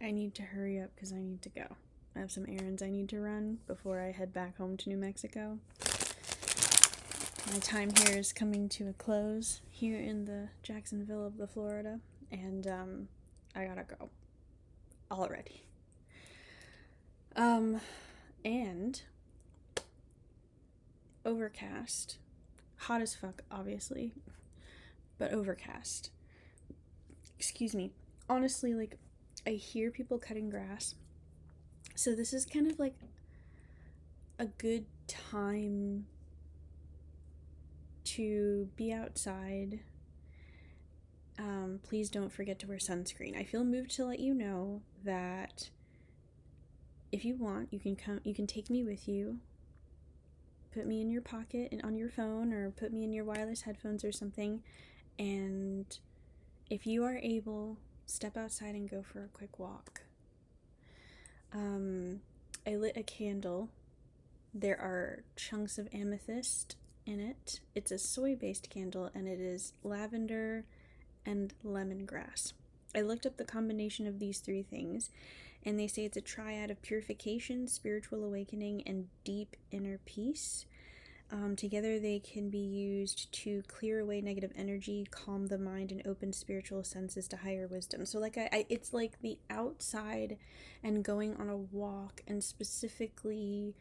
I need to hurry up because I need to go. I have some errands I need to run before I head back home to New Mexico. My time here is coming to a close here in the Jacksonville of the Florida, and I gotta go already. And overcast, hot as fuck, obviously, but overcast. Excuse me. Honestly, like, I hear people cutting grass, so this is kind of like a good time to be outside. Please don't forget to wear sunscreen. I feel moved to let you know that if you want, you can come. You can take me with you. Put me in your pocket and on your phone, or put me in your wireless headphones or something. And if you are able, step outside and go for a quick walk. I lit a candle. There are chunks of amethyst in it. It's a soy-based candle, and it is lavender and lemongrass. I looked up the combination of these three things, and they say it's a triad of purification, spiritual awakening, and deep inner peace. Together, they can be used to clear away negative energy, calm the mind, and open spiritual senses to higher wisdom. So, like, it's like the outside and going on a walk, and specifically,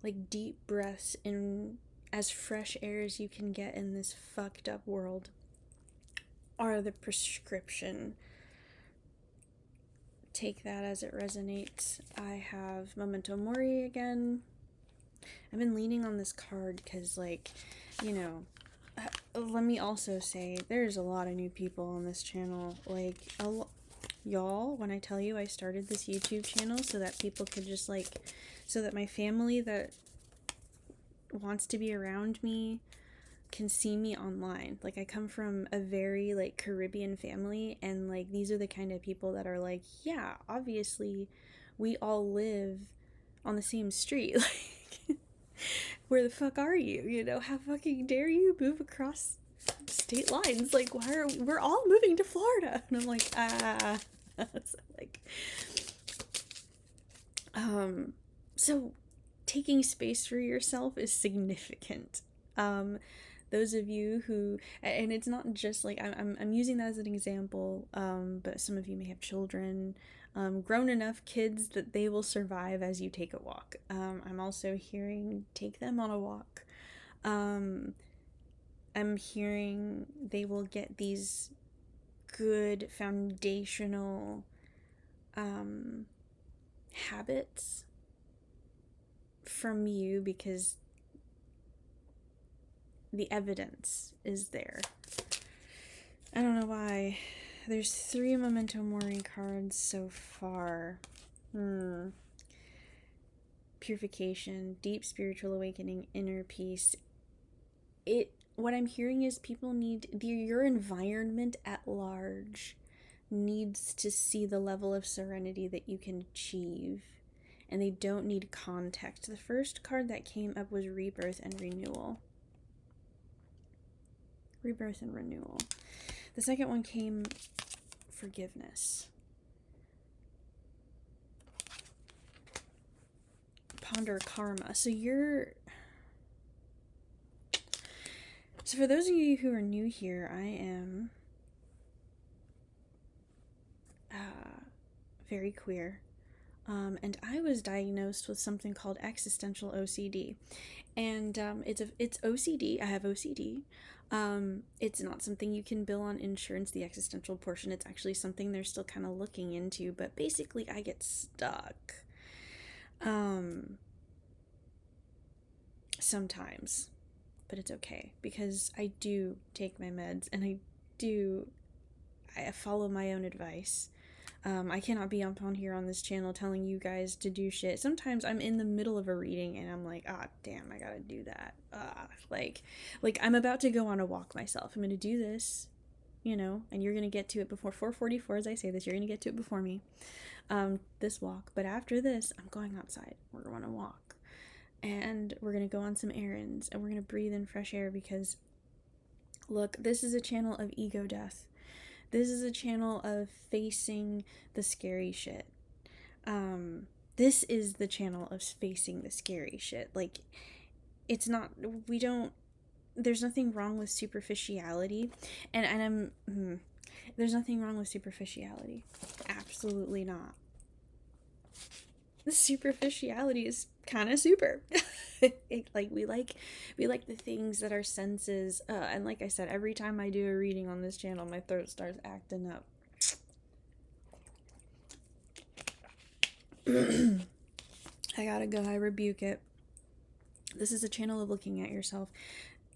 like, deep breaths in as fresh air as you can get in this fucked up world are the prescription. Take that as it resonates. I have Memento Mori again. I've been leaning on this card because, like, you know, let me also say there's a lot of new people on this channel. Like, y'all, when I tell you I started this YouTube channel so that people could just, like, so that my family that wants to be around me can see me online. Like, I come from a very, like, Caribbean family, and, like, these are the kind of people that are like, yeah, obviously we all live on the same street. Like, where the fuck are you? You know, how fucking dare you move across state lines? Like, we're all moving to Florida? And I'm like, so, like, so taking space for yourself is significant. Those of you who, and it's not just like, I'm using that as an example, but some of you may have children, grown enough kids that they will survive as you take a walk. I'm also hearing take them on a walk. I'm hearing they will get these good foundational habits from you because the evidence is there. I don't know why. There's 3 Memento Mori cards so far. Purification, deep spiritual awakening, inner peace. What I'm hearing is people need your environment at large needs to see the level of serenity that you can achieve, and they don't need context. The first card that came up was rebirth and renewal. Rebirth and renewal. The second one came forgiveness. Ponder karma. So for those of you who are new here, I am very queer. And I was diagnosed with something called existential OCD. And it's OCD. I have OCD. It's not something you can bill on insurance, the existential portion. It's actually something they're still kind of looking into. But basically, I get stuck. Sometimes. But it's okay because I do take my meds, and I follow my own advice. I cannot be up on here on this channel telling you guys to do shit. Sometimes I'm in the middle of a reading and I'm like, damn, I gotta do that. Like I'm about to go on a walk myself. I'm gonna do this, you know, and you're gonna get to it before 4:44 as I say this. You're gonna get to it before me. This walk. But after this, I'm going outside. We're going to walk. And we're gonna go on some errands, and we're gonna breathe in fresh air because, look, this is a channel of ego death. This is a channel of facing the scary shit. This is the channel of facing the scary shit. Like, it's not, we don't, there's nothing wrong with superficiality. There's nothing wrong with superficiality. Absolutely not. The superficiality is kind of super. We like the things that our senses, and like I said, every time I do a reading on this channel, my throat starts acting up. I gotta go. I rebuke it. This is a channel of looking at yourself.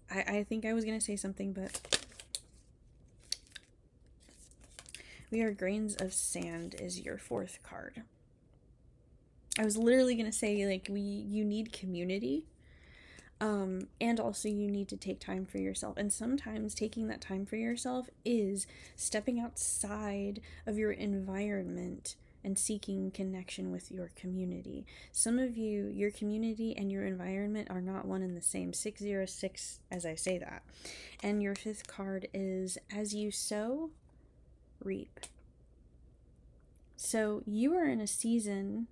I think I was gonna say something, but we are grains of sand is your 4th card. I was literally gonna say, like, you need community, and also you need to take time for yourself. And sometimes taking that time for yourself is stepping outside of your environment and seeking connection with your community. Some of you, your community and your environment are not one and the same. 606, as I say that. And your 5th card is, as you sow, reap. So you are in a season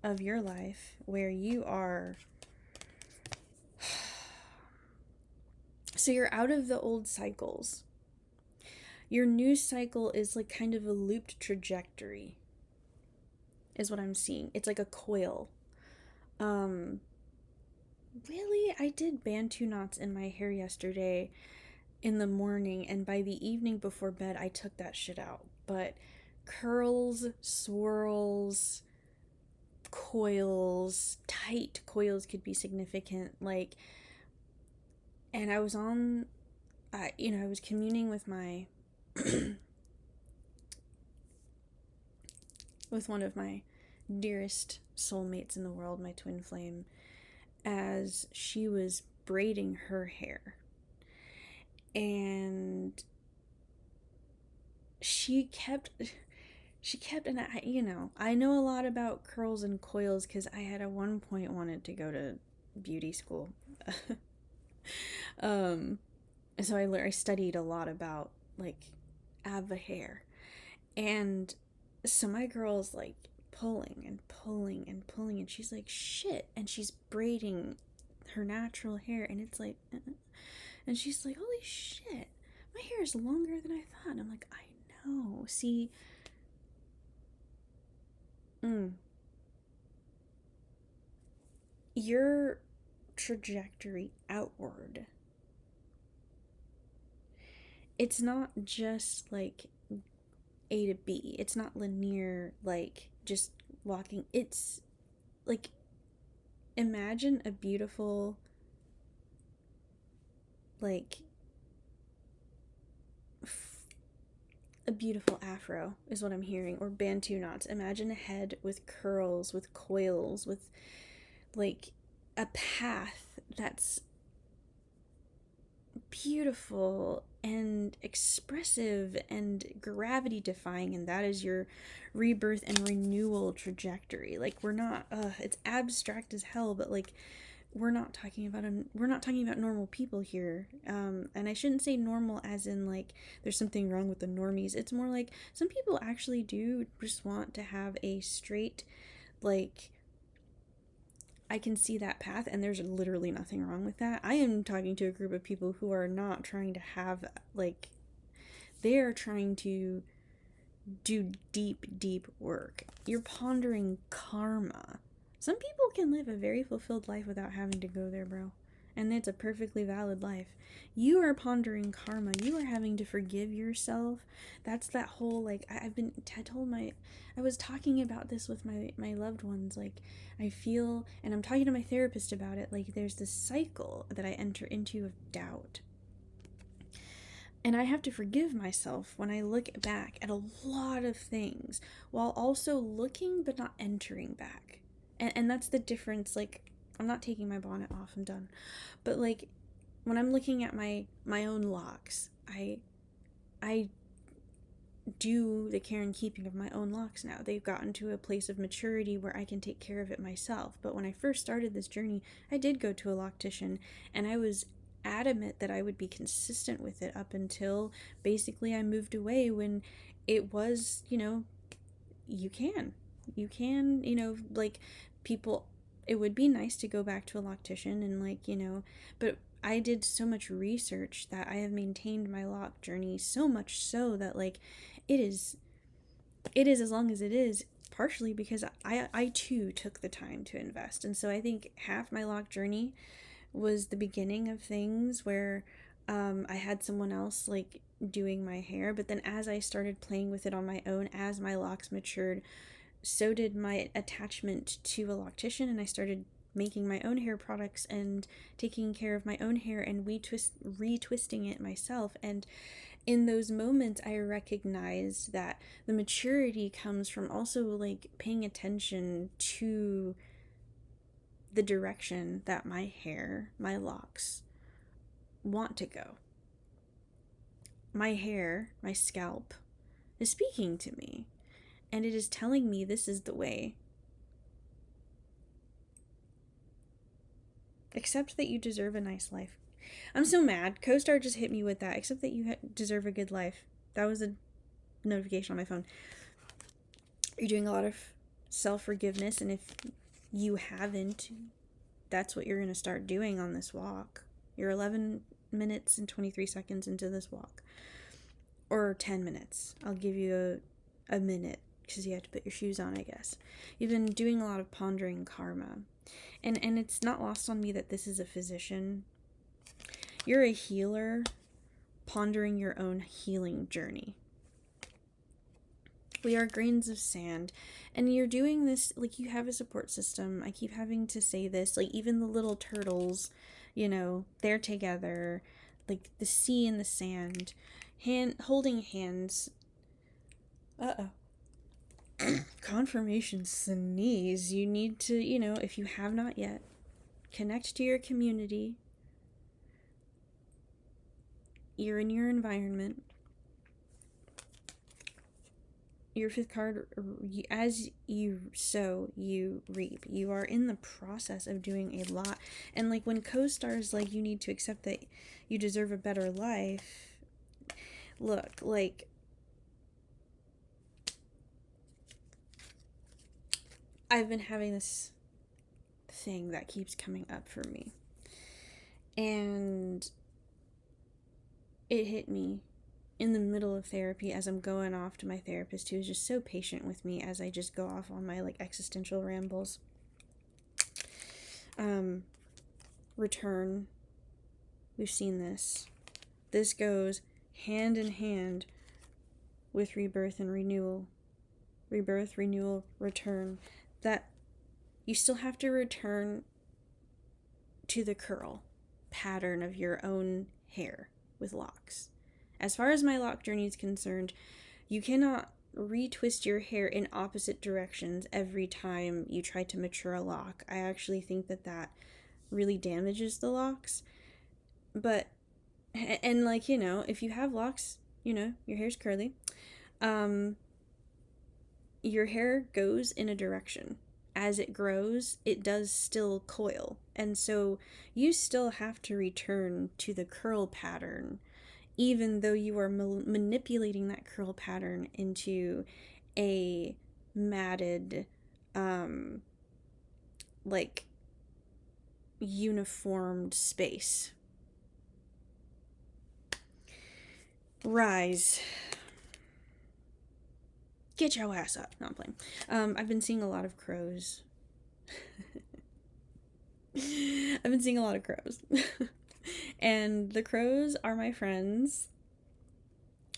of your life where you are, so you're out of the old cycles. Your new cycle is like kind of a looped trajectory, is what I'm seeing. It's like a coil. Really, I did Bantu knots in my hair yesterday in the morning, and by the evening before bed I took that shit out. But curls, swirls, coils, tight coils could be significant. Like, and I was on, I was communing with my with one of my dearest soulmates in the world, my twin flame, as she was braiding her hair. And she kept, and I know a lot about curls and coils because I had at one point wanted to go to beauty school. So I studied a lot about, like, Ava hair. And so my girl's, like, pulling and pulling and pulling, and she's like, shit. And she's braiding her natural hair, and it's like, and she's like, holy shit, my hair is longer than I thought. And I'm like, I know. See, your trajectory outward, it's not just like A to B. It's not linear, like just walking. It's like, imagine a beautiful, like, a beautiful afro is what I'm hearing, or Bantu knots. Imagine a head with curls, with coils, with, like, a path that's beautiful and expressive and gravity defying, and that is your rebirth and renewal trajectory. Like, we're not it's abstract as hell, but like, we're not talking about normal people here. And I shouldn't say normal as in like there's something wrong with the normies. It's more like some people actually do just want to have a straight, like, I can see that path, and there's literally nothing wrong with that. I am talking to a group of people who are not trying to have, like, they're trying to do deep, deep work. You're pondering karma. Some people can live a very fulfilled life without having to go there, bro. And it's a perfectly valid life. You are pondering karma. You are having to forgive yourself. That's that whole, like, I was talking about this with my loved ones. Like, I feel, and I'm talking to my therapist about it, like, there's this cycle that I enter into of doubt. And I have to forgive myself when I look back at a lot of things while also looking but not entering back. And that's the difference. Like, I'm not taking my bonnet off, I'm done. But like, when I'm looking at my own locks, I do the care and keeping of my own locks now. They've gotten to a place of maturity where I can take care of it myself. But when I first started this journey, I did go to a loctician, and I was adamant that I would be consistent with it up until basically I moved away, when it was, you can. You can, like, people, it would be nice to go back to a loctician and, like, but I did so much research that I have maintained my lock journey so much so that, like, it is as long as it is, partially because I too took the time to invest. And so I think half my lock journey was the beginning of things where I had someone else like doing my hair, but then as I started playing with it on my own, as my locks matured, so did my attachment to a loctician, and I started making my own hair products and taking care of my own hair and retwisting it myself. And in those moments, I recognized that the maturity comes from also like paying attention to the direction that my hair, my locks want to go. My hair, my scalp, is speaking to me, and it is telling me this is the way. Accept that you deserve a nice life. I'm so mad. CoStar just hit me with that. Accept that you deserve a good life. That was a notification on my phone. You're doing a lot of self-forgiveness, and if you haven't, that's what you're going to start doing on this walk. You're 11 minutes and 23 seconds into this walk. Or 10 minutes. I'll give you a minute because you have to put your shoes on, I guess. You've been doing a lot of pondering karma. And it's not lost on me that this is a physician. You're a healer pondering your own healing journey. We are grains of sand, and you're doing this like you have a support system. I keep having to say this, like even the little turtles, they're together, like the sea and the sand, holding hands. Confirmation sneeze. You need to, if you have not yet, connect to your community. You're in your environment. Your fifth card, as you sow, you reap. You are in the process of doing a lot. And like when CoStar's like, you need to accept that you deserve a better life. Look, like, I've been having this thing that keeps coming up for me. And it hit me in the middle of therapy as I'm going off to my therapist, who is just so patient with me as I just go off on my like existential rambles. Return. We've seen this. This goes hand in hand with rebirth and renewal. Rebirth, renewal, return. That you still have to return to the curl pattern of your own hair with locks. As far as my lock journey is concerned, you cannot retwist your hair in opposite directions every time you try to mature a lock. I actually think that really damages the locks. But, and like, if you have locks, your hair's curly, your hair goes in a direction. As it grows, it does still coil. And so you still have to return to the curl pattern, even though you are manipulating that curl pattern into a matted, like, uniformed space. Rise. Get your ass up. No, I'm playing. I've been seeing a lot of crows. I've been seeing a lot of crows. And the crows are my friends.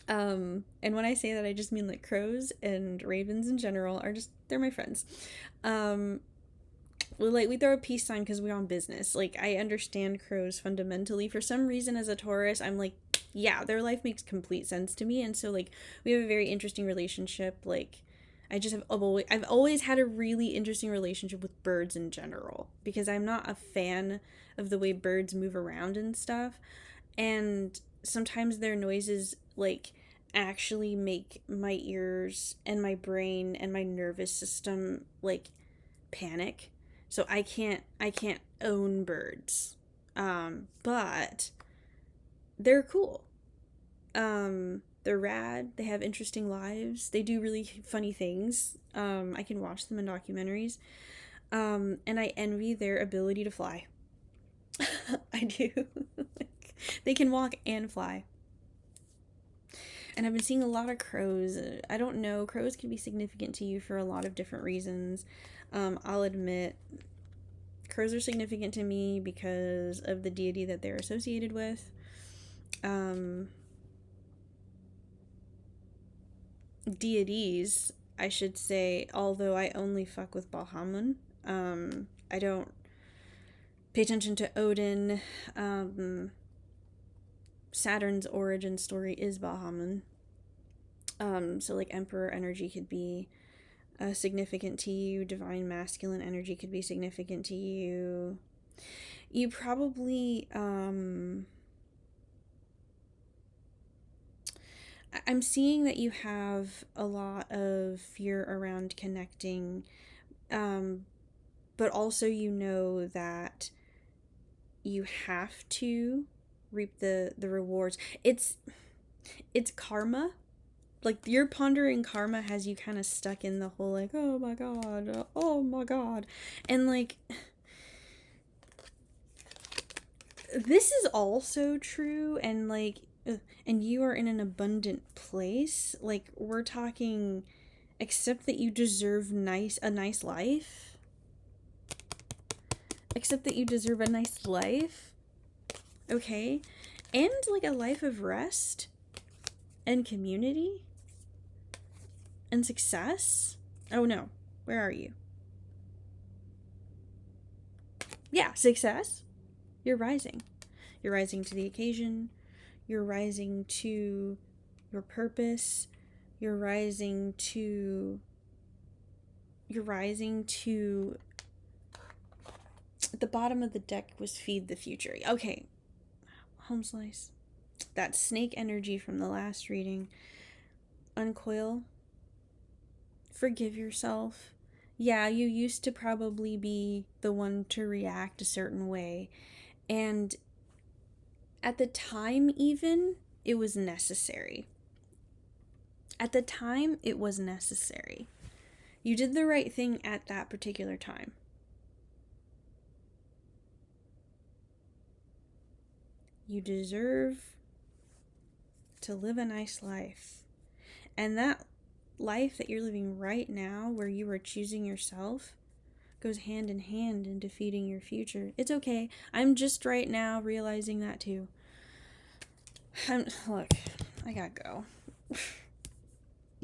And when I say that, I just mean like crows and ravens in general they're my friends. We throw a peace sign because we're on business. Like, I understand crows fundamentally. For some reason, as a Taurus, I'm like, yeah, their life makes complete sense to me. And so, like, we have a very interesting relationship. Like, I've always had a really interesting relationship with birds in general, because I'm not a fan of the way birds move around and stuff. And sometimes their noises, like, actually make my ears and my brain and my nervous system, like, panic. So I can't own birds. But they're cool. They're rad. They have interesting lives. They do really funny things. I can watch them in documentaries. And I envy their ability to fly. I do. Like, they can walk and fly. And I've been seeing a lot of crows. I don't know. Crows can be significant to you for a lot of different reasons. I'll admit, crows are significant to me because of the deity that they're associated with. Deities, I should say, although I only fuck with Bahamut. I don't pay attention to Odin. Saturn's origin story is Bahamut. So like Emperor energy could be significant to you. Divine masculine energy could be significant to you. You probably I'm seeing that you have a lot of fear around connecting, but also you know that you have to reap the rewards. It's karma. Like, you're pondering karma has you kind of stuck in the whole like, oh my god, oh my god, and like, this is also true, and like, and you are in an abundant place. Like, we're talking, accept that you deserve a nice life. Accept that you deserve a nice life. Okay? And like a life of rest and community and success. Oh no, where are you? Yeah, success. You're rising. You're rising to the occasion. You're rising to your purpose. You're rising to at the bottom of the deck was feed the future. Okay. Home slice. That snake energy from the last reading. Uncoil. Forgive yourself. Yeah, you used to probably be the one to react a certain way. And at the time, even, it was necessary. At the time, it was necessary. You did the right thing at that particular time. You deserve to live a nice life. And that life that you're living right now, where you are choosing yourself, goes hand in hand in defeating your future. It's okay. I'm just right now realizing that too. Look, I gotta go.